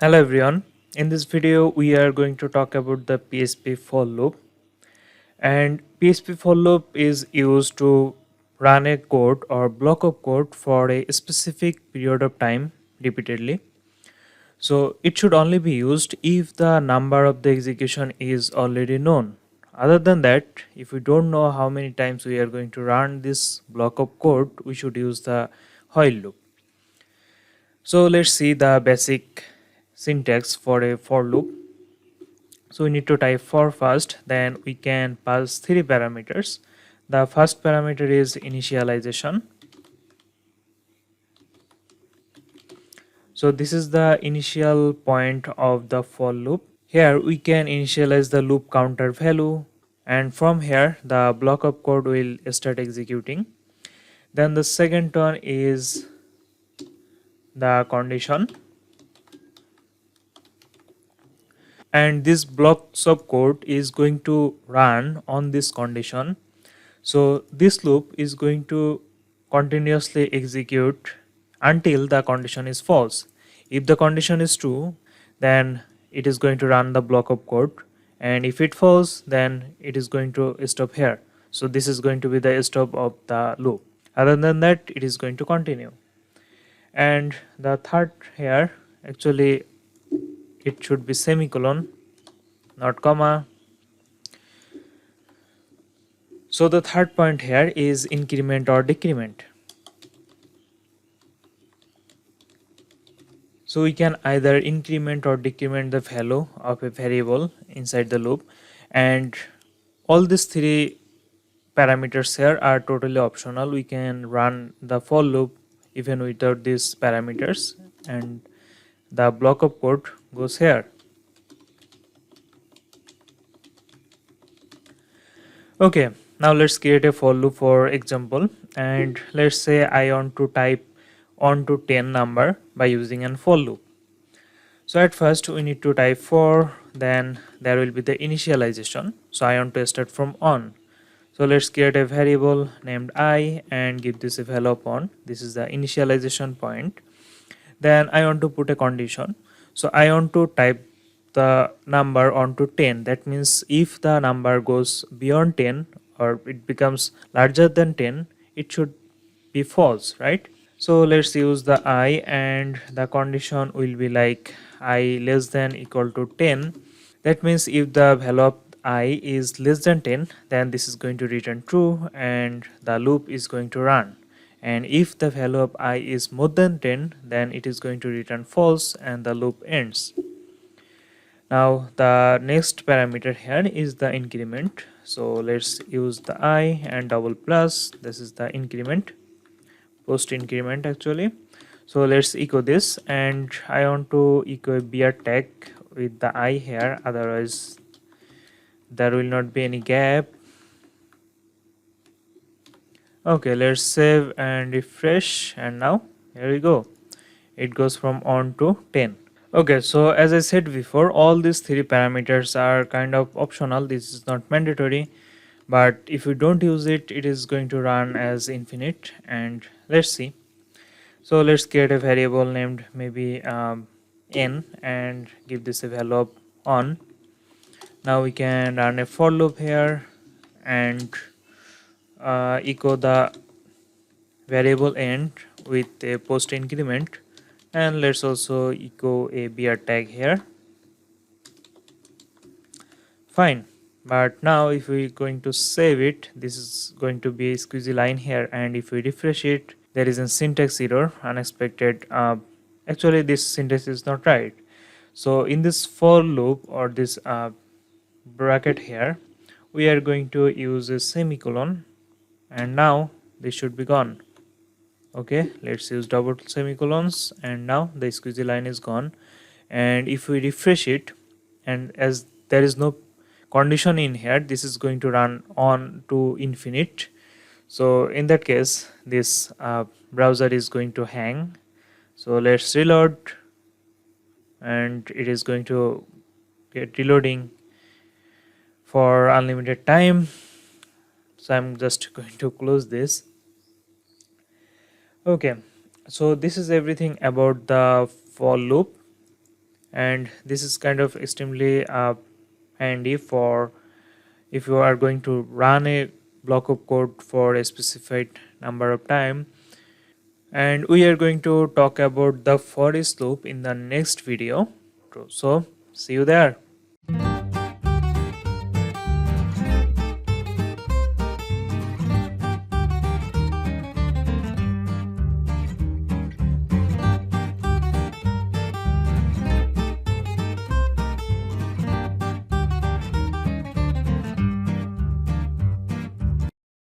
Hello everyone. In this video we are going to talk about the PHP for loop, and PHP for loop is used to run a code or block of code for a specific period of time repeatedly. So it should only be used if the number of the execution is already known. Other than that, if we don't know how many times we are going to run this block of code, we should use the while loop. So let's see the basic syntax for a for loop. So we need to type for first, then we can pass three parameters. The first parameter is initialization. So this is the initial point of the for loop. Here we can initialize the loop counter value, and from here the block of code will start executing. Then the second one is the condition, and this blocks of code is going to run on this condition. So this loop is going to continuously execute until the condition is false. If the condition is true, then it is going to run the block of code, and if it false, then it is going to stop here. So this is going to be the stop of the loop. Other than that, it is going to continue. And the third here, actually it should be semicolon, not comma. So the third point here is increment or decrement. So we can either increment or decrement the value of a variable inside the loop, and all these three parameters here are totally optional. We can run the for loop even without these parameters, and the block of code goes here. Okay, now let's create a for loop for example, and let's say I want to type on to 10 number by using an for loop. So at first we need to type for, then there will be the initialization. So I want to start from on. So let's create a variable named I and give this a value of on. This is the initialization point. Then I want to put a condition. So I want to type the number onto 10. That means if the number goes beyond 10 or it becomes larger than 10, it should be false, right? So let's use the I, and the condition will be like I less than equal to 10. That means if the value of I is less than 10, then this is going to return true and the loop is going to run. And if the value of I is more than 10, then it is going to return false and the loop ends. Now the next parameter here is the increment. So let's use the I and double plus. This is the increment, post increment actually. So let's echo this, and I want to echo a beer tag with the I here, otherwise there will not be any gap. Okay, let's save and refresh, and now here we go, it goes from on to 10. Okay, so as I said before, all these three parameters are kind of optional. This is not mandatory, but if you don't use it, it is going to run as infinite. And let's see. So let's create a variable named maybe n and give this a value of on. Now we can run a for loop here and echo the variable end with a post increment, and let's also echo a beer tag here. Fine. But now if we're going to save it, this is going to be a squeezy line here, and if we refresh it, there is a syntax error, unexpected. Actually this syntax is not right. So in this for loop or this bracket here, we are going to use a semicolon, and now this should be gone. Okay, let's use double semicolons, and now the squeezy line is gone. And if we refresh it, and as there is no condition in here, this is going to run on to infinite. So in that case, this browser is going to hang. So let's reload, and it is going to get reloading for unlimited time. So I'm just going to close this. Okay, so this is everything about the for loop. and this is kind of extremely handy for if you are going to run a block of code for a specified number of time. And we are going to talk about the for each loop in the next video. So see you there.